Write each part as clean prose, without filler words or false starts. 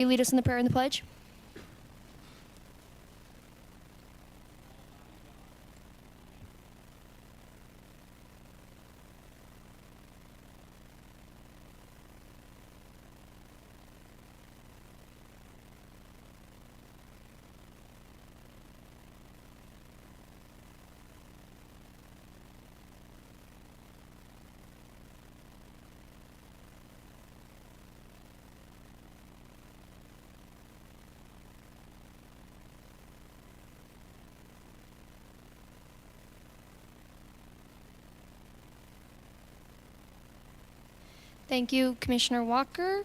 you lead us in the prayer and the pledge? Thank you, Commissioner Walker.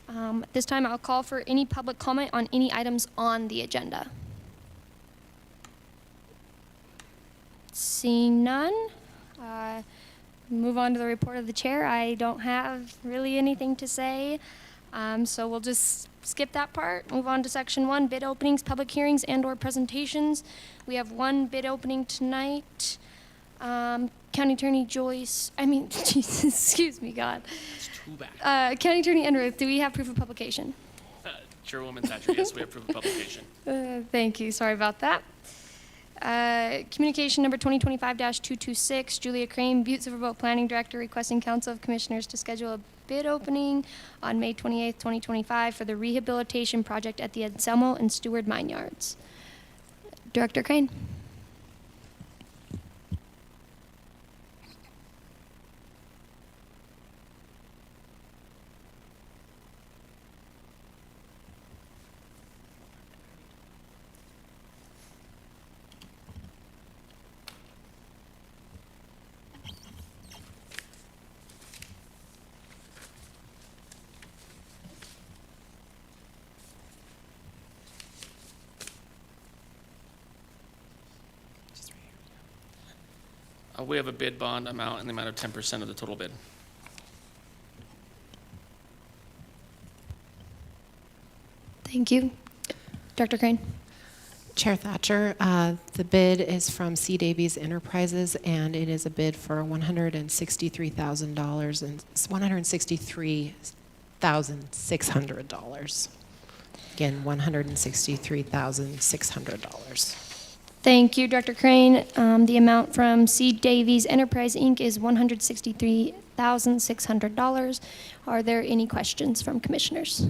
At this time, I'll call for any public comment on any items on the agenda. Seeing none, move on to the report of the chair. I don't have really anything to say, so we'll just skip that part. Move on to section 1, bid openings, public hearings, and/or presentations. We have one bid opening tonight. County Attorney Joyce, Jesus, excuse me, God. It's too bad. County Attorney Enruth, do we have proof of publication? Chairwoman Thatcher, yes, we have proof of publication. Thank you, sorry about that. Communication number 2025-226, Julia Crane, Butte-Silver Planning Director, requesting Council of Commissioners to schedule a bid opening on May 28th, 2025 for the rehabilitation project at the Anselmo and Stewart Mine Yards. Director Crane. We have a bid bond amount in the amount of 10% of the total bid. Thank you. Dr. Crane. Chair Thatcher, the bid is from C. Davies Enterprises, and it is a bid for $163,000 and $163,600. Again, $163,600. Thank you, Dr. Crane. The amount from C. Davies Enterprise, Inc. is $163,600. Are there any questions from commissioners?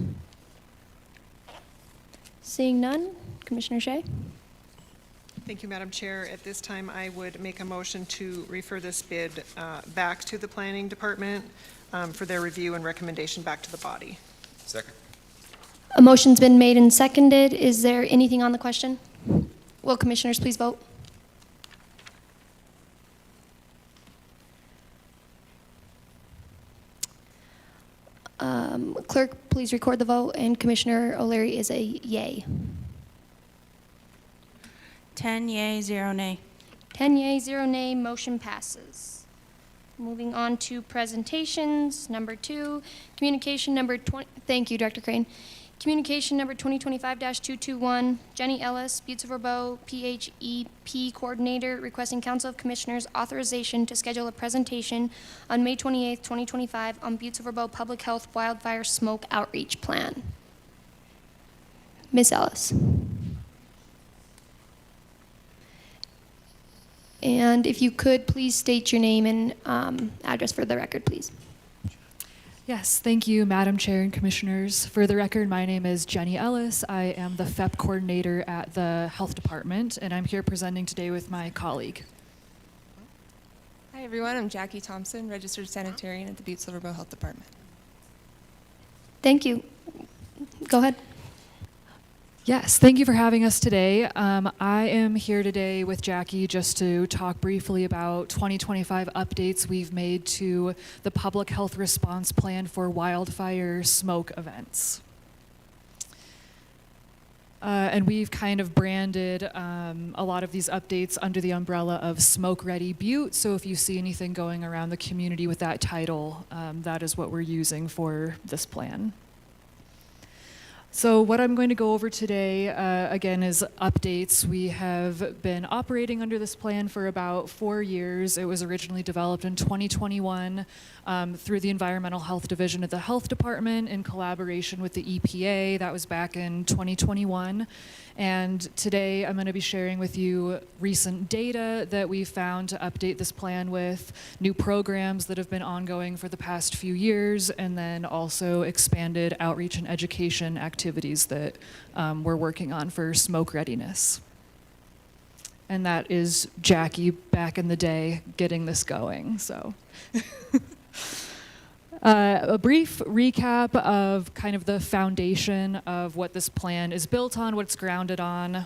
Seeing none, Commissioner Shea. Thank you, Madam Chair. At this time, I would make a motion to refer this bid back to the Planning Department for their review and recommendation back to the body. Second. A motion's been made and seconded. Is there anything on the question? Will commissioners please vote? Clerk, please record the vote, and Commissioner O'Leary is a yay. 10 yea, 0 nay. 10 yea, 0 nay, motion passes. Moving on to presentations. Number 2, communication number 20. Thank you, Dr. Crane. Communication number 2025-221, Jenny Ellis, Butte-Silver PHEP Coordinator, requesting Council of Commissioners authorization to schedule a presentation on May 28th, 2025 on Butte-Silver Public Health Wildfire Smoke Outreach Plan. Ms. Ellis. And if you could, please state your name and address for the record, please. Yes, thank you, Madam Chair and Commissioners. For the record, my name is Jenny Ellis. I am the FEP coordinator at the Health Department, and I'm here presenting today with my colleague. Hi, everyone. I'm Jackie Thompson, registered sanitarian at the Butte-Silver Health Department. Thank you. Go ahead. Yes, thank you for having us today. I am here today with Jackie just to talk briefly about 2025 updates we've made to the public health response plan for wildfire smoke events. And we've kind of branded a lot of these updates under the umbrella of Smoke Ready Butte. So if you see anything going around the community with that title, that is what we're using for this plan. So what I'm going to go over today, again, is updates. We have been operating under this plan for about 4 years. It was originally developed in 2021 through the Environmental Health Division of the Health Department in collaboration with the EPA. That was back in 2021. And today I'm going to be sharing with you recent data that we've found to update this plan with, new programs that have been ongoing for the past few years, and then also expanded outreach and education activities that we're working on for smoke readiness. And that is Jackie back in the day getting this going, so. A brief recap of kind of the foundation of what this plan is built on, what it's grounded on.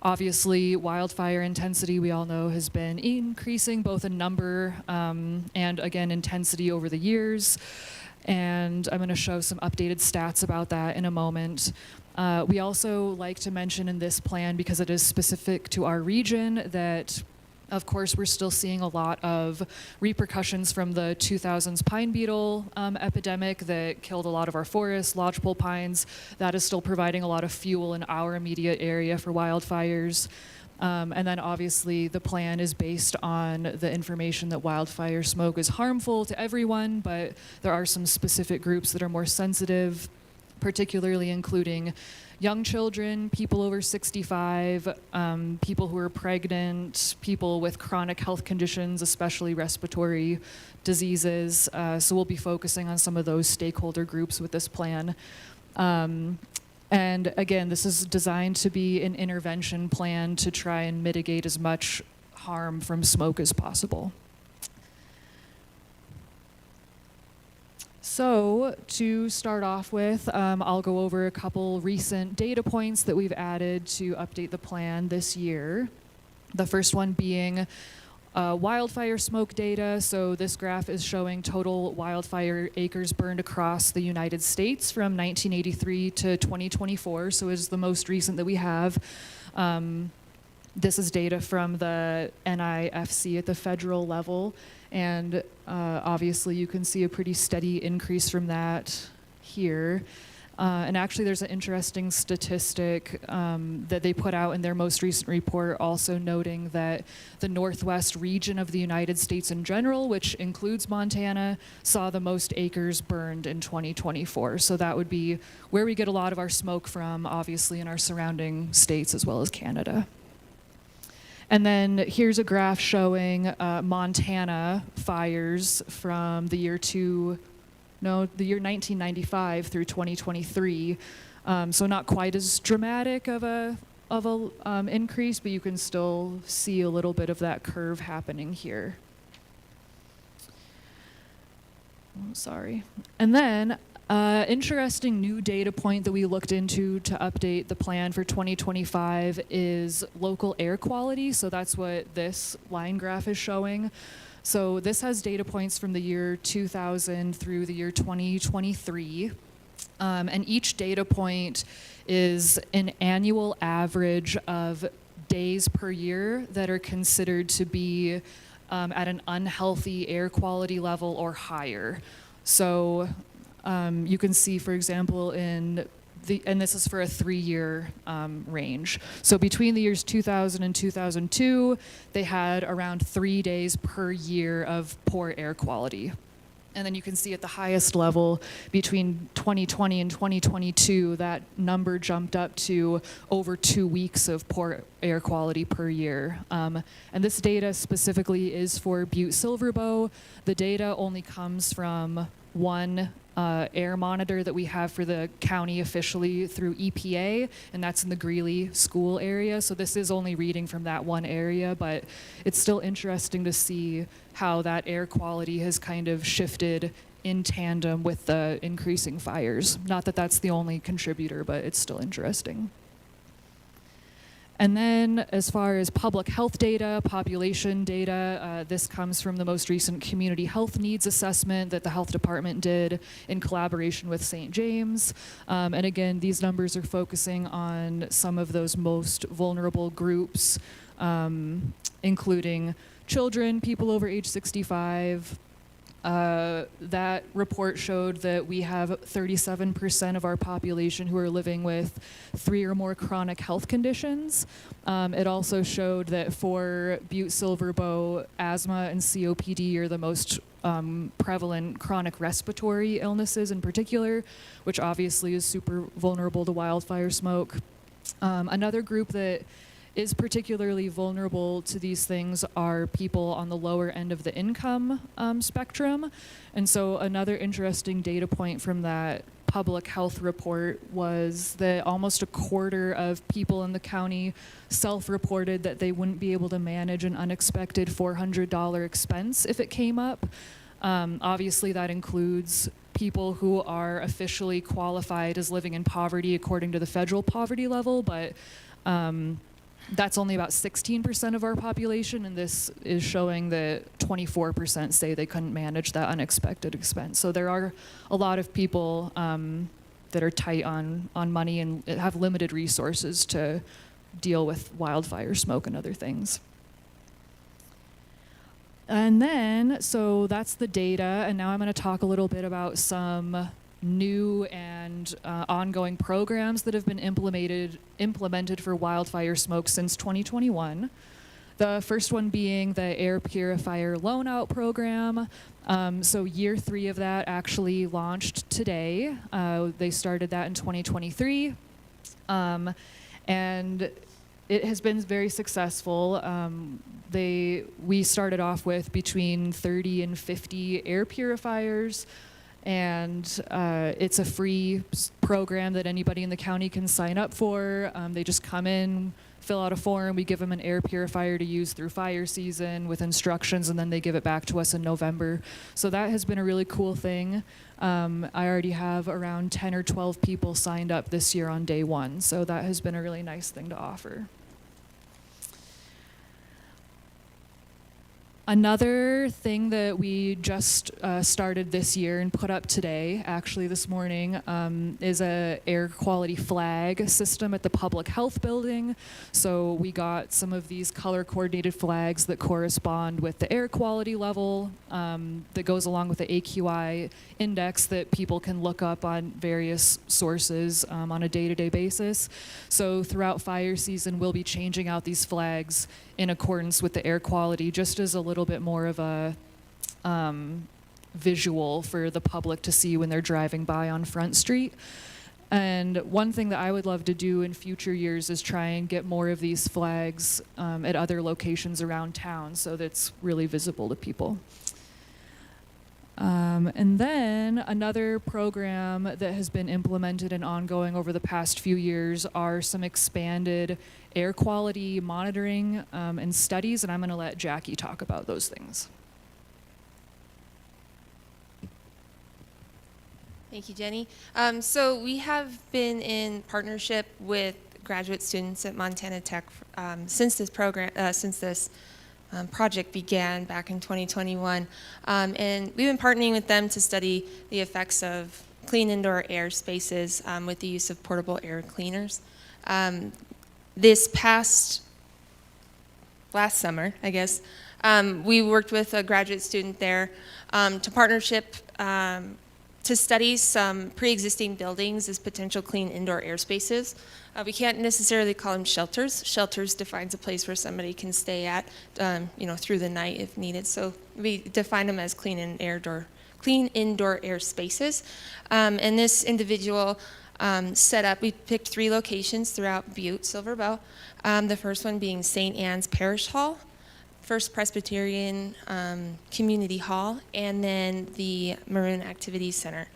Obviously, wildfire intensity, we all know, has been increasing both in number and, again, intensity over the years. And I'm going to show some updated stats about that in a moment. We also like to mention in this plan, because it is specific to our region, that of course, we're still seeing a lot of repercussions from the 2000s pine beetle epidemic that killed a lot of our forests, lodgepole pines. That is still providing a lot of fuel in our immediate area for wildfires. And then obviously the plan is based on the information that wildfire smoke is harmful to everyone, but there are some specific groups that are more sensitive, particularly including young children, people over 65, people who are pregnant, people with chronic health conditions, especially respiratory diseases. So we'll be focusing on some of those stakeholder groups with this plan. And again, this is designed to be an intervention plan to try and mitigate as much harm from smoke as possible. So to start off with, I'll go over a couple recent data points that we've added to update the plan this year. The first one being wildfire smoke data. So this graph is showing total wildfire acres burned across the United States from 1983 to 2024. So it's the most recent that we have. This is data from the NIFC at the federal level. And obviously you can see a pretty steady increase from that here. And actually there's an interesting statistic that they put out in their most recent report, also noting that the Northwest region of the United States in general, which includes Montana, saw the most acres burned in 2024. So that would be where we get a lot of our smoke from, obviously in our surrounding states as well as Canada. And then here's a graph showing Montana fires from the year 1995 through 2023. So not quite as dramatic of a increase, but you can still see a little bit of that curve happening here. Oh, sorry. And then interesting new data point that we looked into to update the plan for 2025 is local air quality. So that's what this line graph is showing. So this has data points from the year 2000 through the year 2023. And each data point is an annual average of days per year that are considered to be at an unhealthy air quality level or higher. So you can see, for example, and this is for a 3-year range. So between the years 2000 and 2002, they had around 3 days per year of poor air quality. And then you can see at the highest level between 2020 and 2022, that number jumped up to over 2 weeks of poor air quality per year. And this data specifically is for Butte-Silver. The data only comes from one air monitor that we have for the county officially through EPA, and that's in the Greeley school area. So this is only reading from that one area, but it's still interesting to see how that air quality has kind of shifted in tandem with the increasing fires. Not that that's the only contributor, but it's still interesting. And then as far as public health data, population data, this comes from the most recent community health needs assessment that the health department did in collaboration with St. James. And again, these numbers are focusing on some of those most vulnerable groups, including children, people over age 65, That report showed that we have 37% of our population who are living with 3 or more chronic health conditions. It also showed that for Butte-Silver, asthma and COPD are the most prevalent chronic respiratory illnesses in particular, which obviously is super vulnerable to wildfire smoke. Another group that is particularly vulnerable to these things are people on the lower end of the income spectrum. And so another interesting data point from that public health report was that almost a quarter of people in the county self-reported that they wouldn't be able to manage an unexpected $400 expense if it came up. Obviously, that includes people who are officially qualified as living in poverty according to the federal poverty level, but that's only about 16% of our population, and this is showing that 24% say they couldn't manage that unexpected expense. So there are a lot of people that are tight on money and have limited resources to deal with wildfire smoke and other things. And then, so that's the data, and now I'm going to talk a little bit about some new and ongoing programs that have been implemented for wildfire smoke since 2021. The first one being the Air Purifier Loan Out Program. So year 3 of that actually launched today. They started that in 2023. And it has been very successful. We started off with between 30 and 50 air purifiers, and it's a free program that anybody in the county can sign up for. They just come in, fill out a form, we give them an air purifier to use through fire season with instructions, and then they give it back to us in November. So that has been a really cool thing. I already have around 10 or 12 people signed up this year on day 1, so that has been a really nice thing to offer. Another thing that we just started this year and put up today, actually this morning, is a air quality flag system at the public health building. So we got some of these color-coordinated flags that correspond with the air quality level that goes along with the AQI index that people can look up on various sources on a day-to-day basis. So throughout fire season, we'll be changing out these flags in accordance with the air quality, just as a little bit more of a visual for the public to see when they're driving by on Front Street. And one thing that I would love to do in future years is try and get more of these flags at other locations around town so that's really visible to people. And then another program that has been implemented and ongoing over the past few years are some expanded air quality monitoring and studies, and I'm going to let Jackie talk about those things. Thank you, Jenny. So we have been in partnership with graduate students at Montana Tech since this project began back in 2021. And we've been partnering with them to study the effects of clean indoor air spaces with the use of portable air cleaners. Last summer, I guess, we worked with a graduate student there to partnership to study some pre-existing buildings as potential clean indoor air spaces. We can't necessarily call them shelters. Shelters defines a place where somebody can stay at, through the night if needed. So we define them as clean indoor air spaces. And this individual we picked 3 locations throughout Butte-Silver. The first one being St. Anne's Parish Hall, First Presbyterian Community Hall, and then the Maroon Activities Center.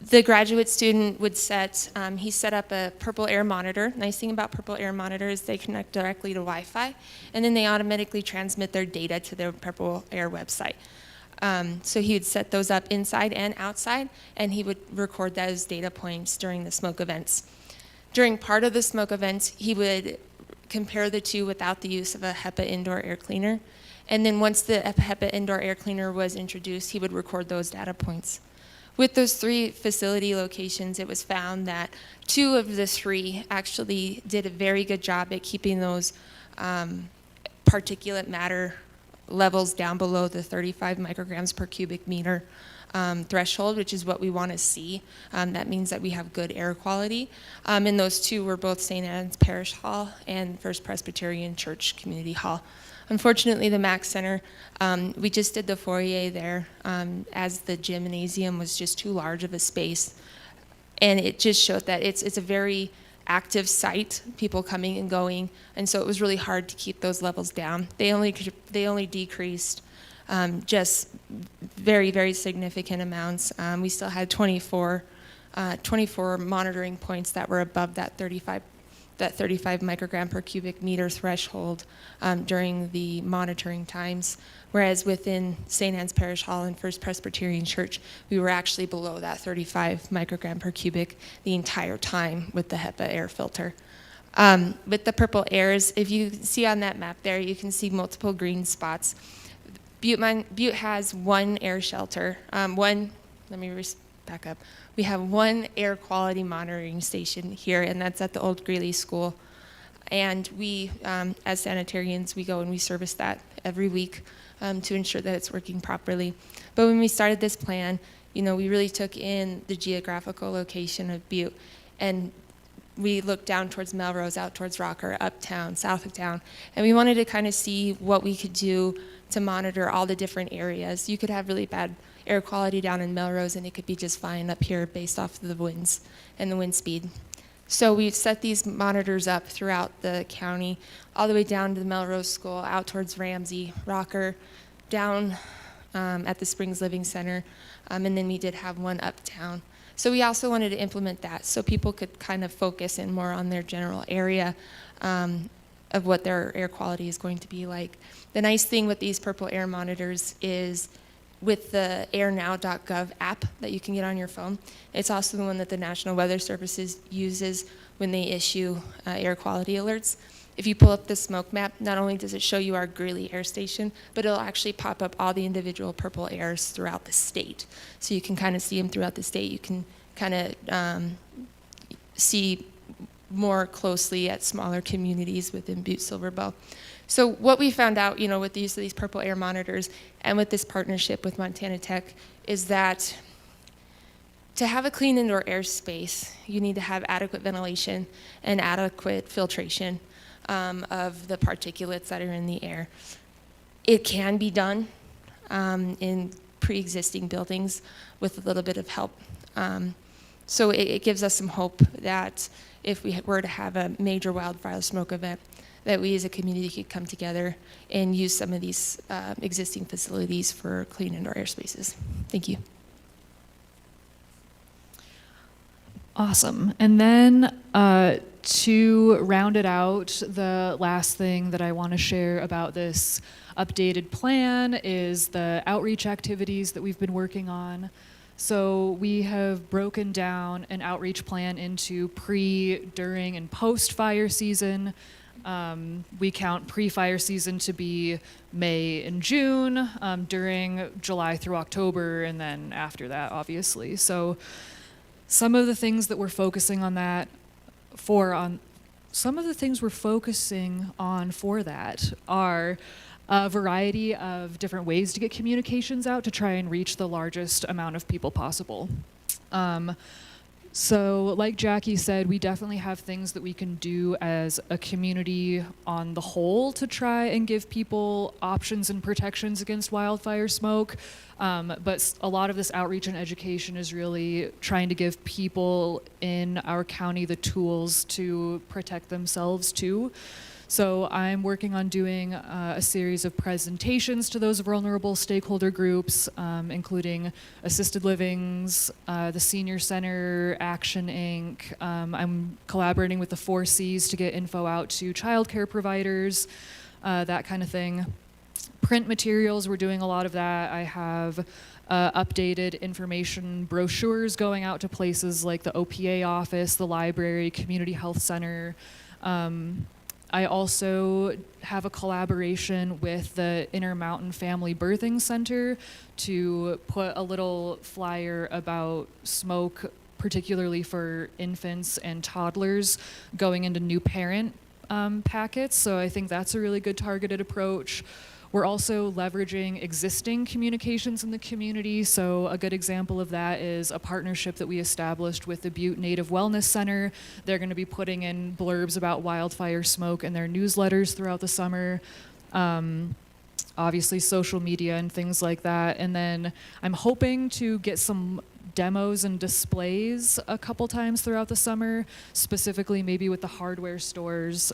The graduate student would set up a purple air monitor. Nice thing about purple air monitors, they connect directly to Wi-Fi, and then they automatically transmit their data to their purple air website. So he would set those up inside and outside, and he would record those data points during the smoke events. During part of the smoke events, he would compare the two without the use of a HEPA indoor air cleaner. And then once the HEPA indoor air cleaner was introduced, he would record those data points. With those 3 facility locations, it was found that 2 of the 3 actually did a very good job at keeping those particulate matter levels down below the 35 micrograms per cubic meter threshold, which is what we want to see. That means that we have good air quality. And those two were both St. Anne's Parish Hall and First Presbyterian Church Community Hall. Unfortunately, the Mac Center, we just did the foyer there as the gymnasium was just too large of a space. And it just showed that it's a very active site, people coming and going, and so it was really hard to keep those levels down. They only decreased just very, very significant amounts. We still had 24 monitoring points that were above that 35 microgram per cubic meter threshold during the monitoring times, whereas within St. Anne's Parish Hall and First Presbyterian Church, we were actually below that 35 microgram per cubic the entire time with the HEPA air filter. With the purple airs, if you see on that map there, you can see multiple green spots. Butte has one air shelter, back up. We have one air quality monitoring station here, and that's at the Old Greeley School. And we, as sanitarians, we go and we service that every week to ensure that it's working properly. But when we started this plan, we really took in the geographical location of Butte, and we looked down towards Melrose, out towards Rocker, uptown, south of town, and we wanted to kind of see what we could do to monitor all the different areas. You could have really bad air quality down in Melrose, and it could be just fine up here based off of the winds and the wind speed. So we've set these monitors up throughout the county, all the way down to the Melrose School, out towards Ramsey, Rocker, down at the Springs Living Center, and then we did have one uptown. So we also wanted to implement that so people could kind of focus in more on their general area of what their air quality is going to be like. The nice thing with these purple air monitors is with the airnow.gov app that you can get on your phone. It's also the one that the National Weather Service uses when they issue air quality alerts. If you pull up the smoke map, not only does it show you our Greeley Air Station, but it'll actually pop up all the individual purple airs throughout the state. So you can kind of see them throughout the state. You can kind of see more closely at smaller communities within Butte-Silver. So what we found out, with the use of these purple air monitors and with this partnership with Montana Tech is that to have a clean indoor air space, you need to have adequate ventilation and adequate filtration of the particulates that are in the air. It can be done in pre-existing buildings with a little bit of help. So it gives us some hope that if we were to have a major wildfire smoke event, that we as a community could come together and use some of these existing facilities for clean indoor air spaces. Thank you. Awesome. And then to round it out, the last thing that I want to share about this updated plan is the outreach activities that we've been working on. So we have broken down an outreach plan into pre, during, and post-fire season. We count pre-fire season to be May and June, during July through October, and then after that, obviously. So some of the things that we're focusing on for that are a variety of different ways to get communications out to try and reach the largest amount of people possible. So like Jackie said, we definitely have things that we can do as a community on the whole to try and give people options and protections against wildfire smoke. But a lot of this outreach and education is really trying to give people in our county the tools to protect themselves too. So I'm working on doing a series of presentations to those vulnerable stakeholder groups, including assisted livings, the Senior Center, Action Inc. I'm collaborating with the 4 Cs to get info out to childcare providers, that kind of thing. Print materials, we're doing a lot of that. I have updated information brochures going out to places like the OPA office, the library, community health center. I also have a collaboration with the Intermountain Family Birthing Center to put a little flyer about smoke, particularly for infants and toddlers, going into new parent packets. So I think that's a really good targeted approach. We're also leveraging existing communications in the community. So a good example of that is a partnership that we established with the Butte Native Wellness Center. They're going to be putting in blurbs about wildfire smoke in their newsletters throughout the summer. Obviously social media and things like that. And then I'm hoping to get some demos and displays a couple times throughout the summer, specifically maybe with the hardware stores,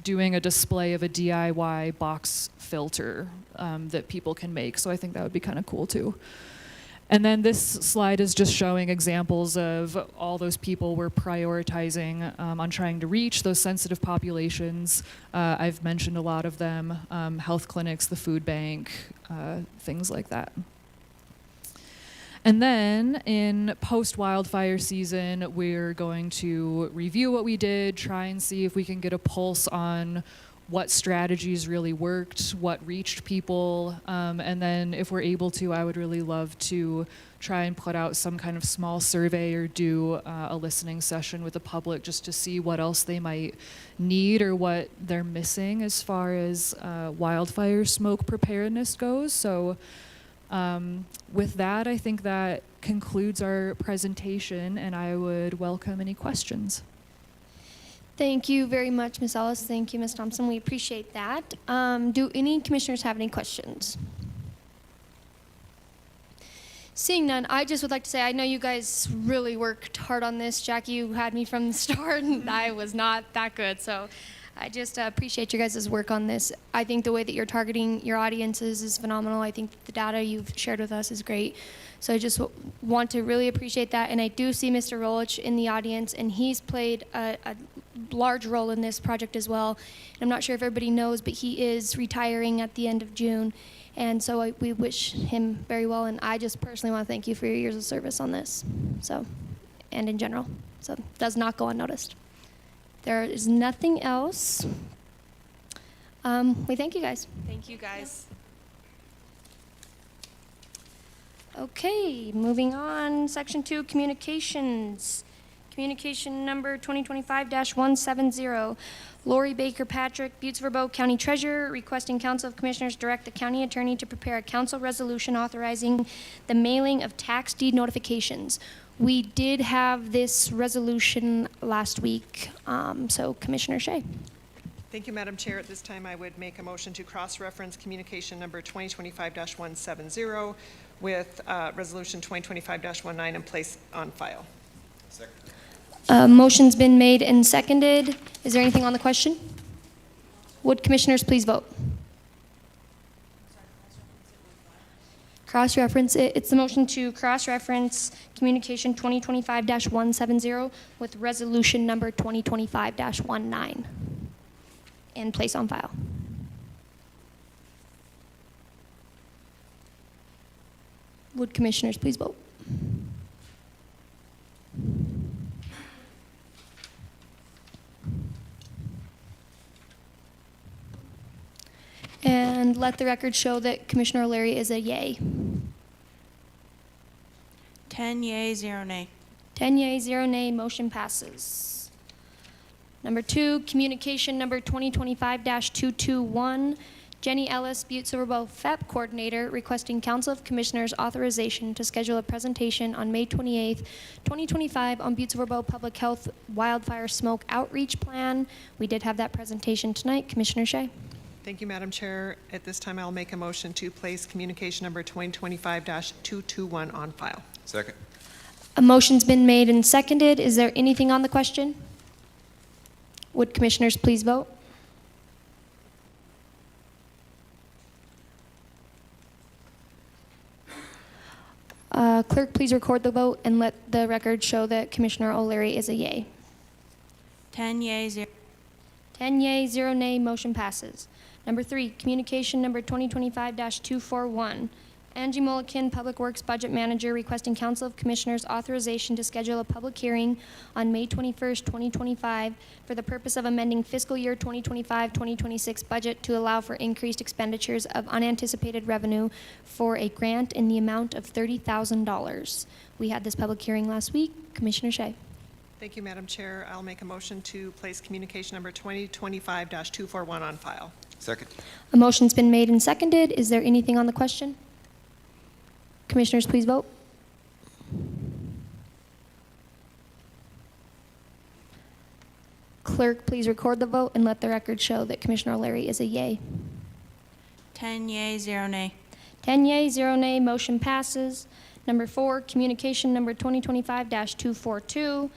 doing a display of a DIY box filter that people can make. So I think that would be kind of cool too. And then this slide is just showing examples of all those people we're prioritizing on trying to reach, those sensitive populations. I've mentioned a lot of them, health clinics, the food bank, things like that. And then in post-wildfire season, we're going to review what we did, try and see if we can get a pulse on what strategies really worked, what reached people, and then if we're able to, I would really love to try and put out some kind of small survey or do a listening session with the public just to see what else they might need or what they're missing as far as wildfire smoke preparedness goes. So with that, I think that concludes our presentation, and I would welcome any questions. Thank you very much, Ms. Ellis. Thank you, Ms. Thompson. We appreciate that. Do any commissioners have any questions? Seeing none, I just would like to say I know you guys really worked hard on this. Jackie, you had me from the start, and I was not that good. So I just appreciate your guys' work on this. I think the way that you're targeting your audiences is phenomenal. I think the data you've shared with us is great. So I just want to really appreciate that. And I do see Mr. Rolich in the audience, and he's played a large role in this project as well. And I'm not sure if everybody knows, but he is retiring at the end of June. And so we wish him very well. And I just personally want to thank you for your years of service on this. So, and in general. So it does not go unnoticed. There is nothing else. We thank you guys. Thank you, guys. Okay, moving on. Section 2, communications. Communication number 2025-170. Lori Baker Patrick, Butte-Silver County Treasurer, requesting Council of Commissioners direct the county attorney to prepare a council resolution authorizing the mailing of tax deed notifications. We did have this resolution last week, so Commissioner Shea. Thank you, Madam Chair. At this time, I would make a motion to cross-reference communication number 2025-170 with resolution 2025-19 and place on file. Motion's been made and seconded. Is there anything on the question? Would commissioners please vote? Cross-reference it. It's the motion to cross-reference communication 2025-170 with resolution number 2025-19 and place on file. Would commissioners please vote? And let the record show that Commissioner O'Leary is a yay. 10 yea, 0 nay. 10 yea, 0 nay, motion passes. Number 2, communication number 2025-221, Jenny Ellis, Butte-Silver FEP Coordinator, requesting Council of Commissioners authorization to schedule a presentation on May 28th, 2025 on Butte-Silver Public Health Wildfire Smoke Outreach Plan. We did have that presentation tonight. Commissioner Shea. Thank you, Madam Chair. At this time, I'll make a motion to place communication number 2025-221 on file. Second. A motion's been made and seconded. Is there anything on the question? Would commissioners please vote? Clerk, please record the vote and let the record show that Commissioner O'Leary is a yay. 10 yea, 0. 10 yea, 0 nay, motion passes. Number 3, communication number 2025-241. Angie Mulliken, Public Works Budget Manager, requesting Council of Commissioners authorization to schedule a public hearing on May 21st, 2025 for the purpose of amending fiscal year 2025-2026 budget to allow for increased expenditures of unanticipated revenue for a grant in the amount of $30,000. We had this public hearing last week. Commissioner Shea. Thank you, Madam Chair. I'll make a motion to place communication number 2025-241 on file. Second. A motion's been made and seconded. Is there anything on the question? Commissioners, please vote. Clerk, please record the vote and let the record show that Commissioner O'Leary is a yay. 10 yea, 0 nay. 10 yea, 0 nay, motion passes. Number 4, communication number 2025-242.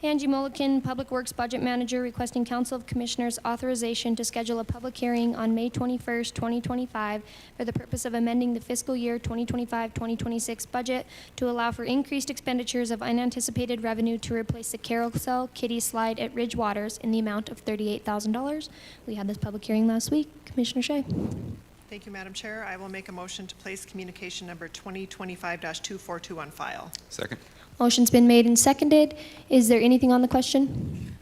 Angie Mulliken, Public Works Budget Manager, requesting Council of Commissioners authorization to schedule a public hearing on May 21st, 2025 for the purpose of amending the fiscal year 2025-2026 budget to allow for increased expenditures of unanticipated revenue to replace the carousel kiddie slide at Ridge Waters in the amount of $38,000. We had this public hearing last week. Commissioner Shea. Thank you, Madam Chair. I will make a motion to place communication number 2025-242 on file. Second. Motion's been made and seconded. Is there anything on the question?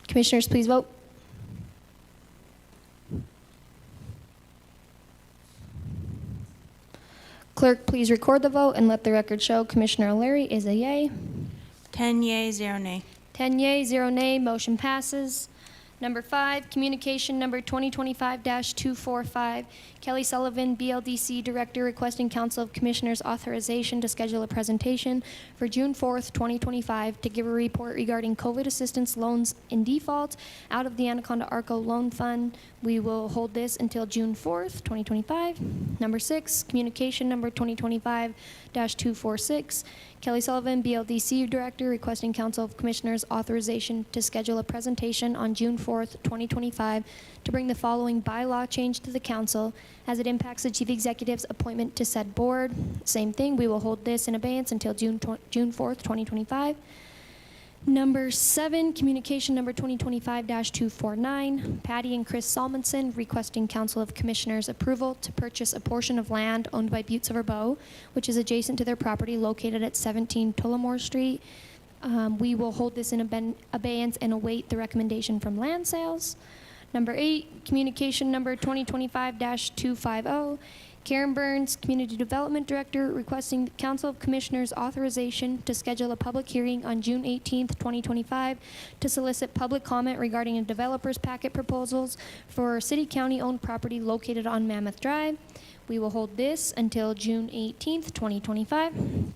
Commissioners, please vote. Clerk, please record the vote and let the record show Commissioner O'Leary is a yay. 10 yea, 0 nay. 10 yea, 0 nay, motion passes. Number 5, communication number 2025-245. Kelly Sullivan, BLDC Director, requesting Council of Commissioners authorization to schedule a presentation for June 4th, 2025 to give a report regarding COVID assistance loans in default out of the Anaconda Arco Loan Fund. We will hold this until June 4th, 2025. Number 6, communication number 2025-246. Kelly Sullivan, BLDC Director, requesting Council of Commissioners authorization to schedule a presentation on June 4th, 2025 to bring the following bylaw change to the Council as it impacts the Chief Executive's appointment to said board. Same thing, we will hold this in abeyance until June 4th, 2025. Number 7, communication number 2025-249. Patty and Chris Salmonson requesting Council of Commissioners approval to purchase a portion of land owned by Butte-Silver, which is adjacent to their property located at 17 Tullamore Street. We will hold this in abeyance and await the recommendation from land sales. Number 8, communication number 2025-250. Karen Burns, Community Development Director, requesting the Council of Commissioners authorization to schedule a public hearing on June 18th, 2025 to solicit public comment regarding a developer's packet proposals for city-county-owned property located on Mammoth Drive. We will hold this until June 18th, 2025.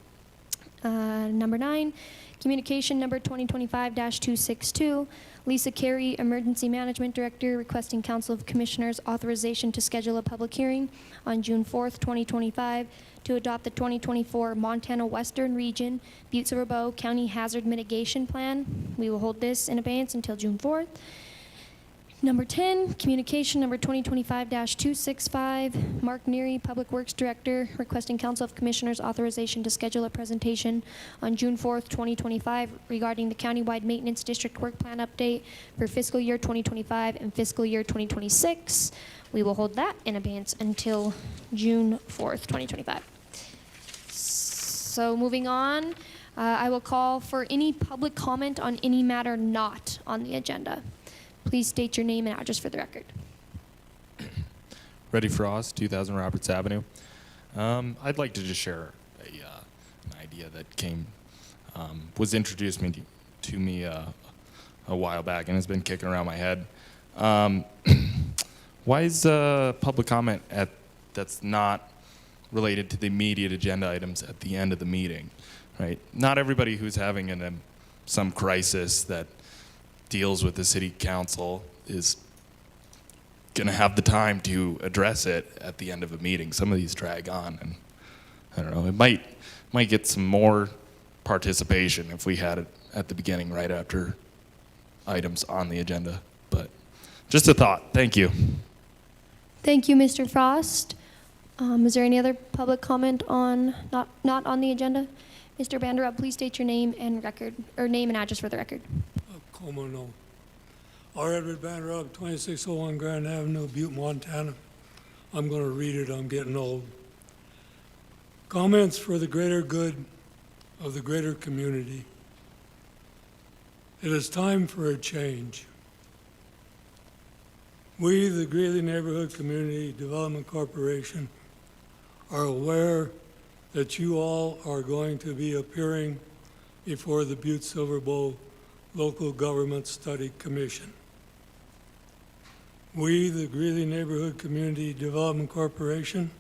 Number 9, communication number 2025-262. Lisa Carey, Emergency Management Director, requesting Council of Commissioners authorization to schedule a public hearing on June 4th, 2025 to adopt the 2024 Montana Western Region Butte-Silver County Hazard Mitigation Plan. We will hold this in abeyance until June 4th. Number 10, communication number 2025-265. Mark Neary, Public Works Director, requesting Council of Commissioners authorization to schedule a presentation on June 4th, 2025 regarding the countywide maintenance district work plan update for fiscal year 2025 and fiscal year 2026. We will hold that in abeyance until June 4th, 2025. So moving on, I will call for any public comment on any matter not on the agenda. Please state your name and address for the record. Reddy Frost, 2000 Roberts Avenue. I'd like to just share an idea that was introduced to me a while back and has been kicking around my head. Why is public comment that's not related to the immediate agenda items at the end of the meeting, right? Not everybody who's having some crisis that deals with the city council is going to have the time to address it at the end of a meeting. Some of these drag on, and I don't know, it might get some more participation if we had it at the beginning right after items on the agenda. But just a thought. Thank you. Thank you, Mr. Frost. Is there any other public comment on not on the agenda? Mr. Banderup, please state your name and name and address for the record. Comono. R. Edward Banderup, 2601 Grand Avenue, Butte, Montana. I'm going to read it. I'm getting old. Comments for the greater good of the greater community. It is time for a change. We, the Greeley Neighborhood Community Development Corporation, are aware that you all are going to be appearing before the Butte-Silver Local Government Study Commission. We, the Greeley Neighborhood Community Development Corporation,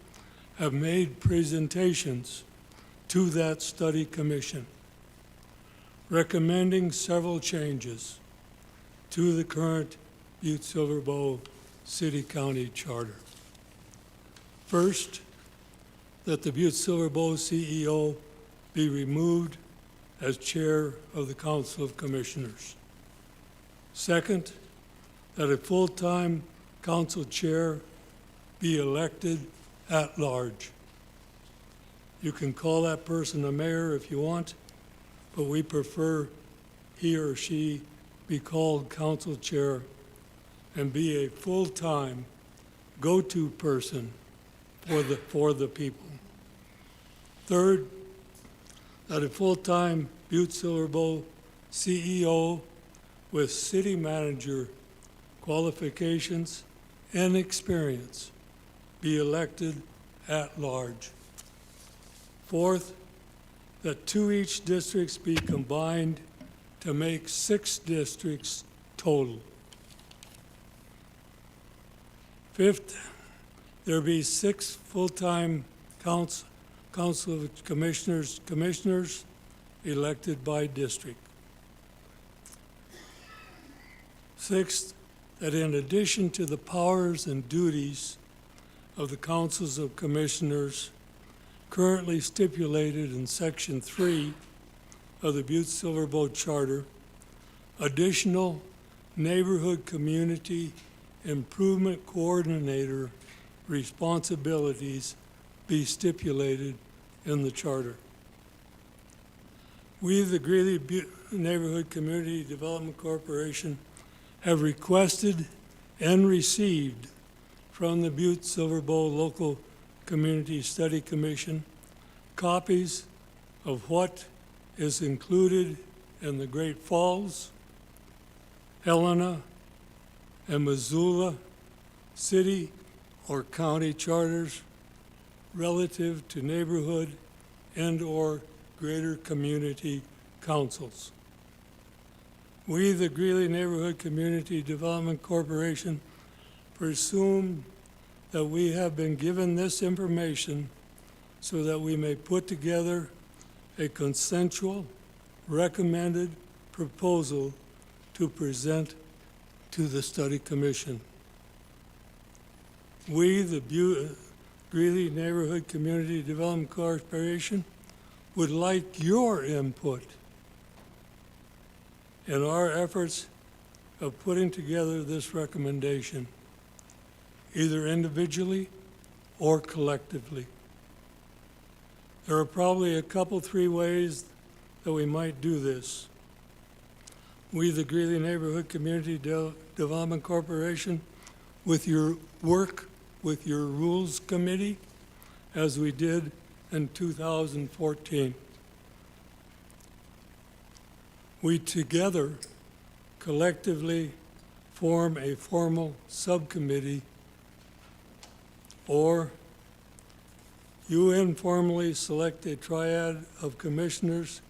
have made presentations to that study commission, recommending several changes to the current Butte-Silver Bow City-County Charter. First, that the Butte-Silver Bow CEO be removed as chair of the Council of Commissioners. Second, that a full-time council chair be elected at large. You can call that person a mayor if you want, but we prefer he or she be called council chair and be a full-time go-to person for the people. Third, that a full-time Butte-Silver Bow CEO with city manager qualifications and experience be elected at large. Fourth, that 2 each districts be combined to make 6 districts total. Fifth, there be 6 full-time council of commissioners elected by district. Sixth, that in addition to the powers and duties of the councils of commissioners currently stipulated in Section 3 of the Butte-Silver Bow Charter, additional neighborhood community improvement coordinator responsibilities be stipulated in the charter. We, the Greeley Neighborhood Community Development Corporation, have requested and received from the Butte-Silver Bow Local Community Study Commission copies of what is included in the Great Falls, Helena, and Missoula city or county charters relative to neighborhood and/or greater community councils. We, the Greeley Neighborhood Community Development Corporation, presume that we have been given this information so that we may put together a consensual, recommended proposal to present to the study commission. We, the Greeley Neighborhood Community Development Corporation, would like your input in our efforts of putting together this recommendation, either individually or collectively. There are probably a couple, 3 ways that we might do this. We, the Greeley Neighborhood Community Development Corporation, with your work with your Rules Committee, as we did in 2014. We together, collectively, form a formal subcommittee, or you informally select a triad of commissioners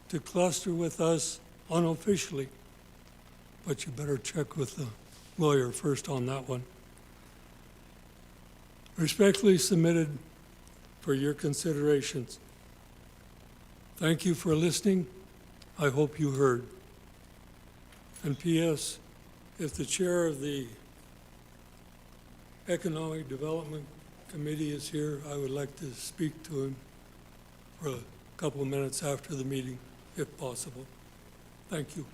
to cluster with us unofficially. But you better check with the lawyer first on that one. Respectfully submitted for your considerations. Thank you for listening. I hope you heard. And P.S., if the chair of the Economic Development Committee is here, I would like to speak to him for a couple of minutes after the meeting, if possible. Thank you.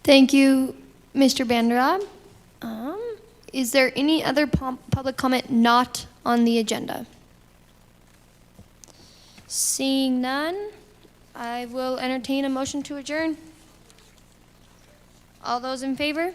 Thank you, Mr. Banderab. Is there any other public comment not on the agenda? Seeing none, I will entertain a motion to adjourn. All those in favor?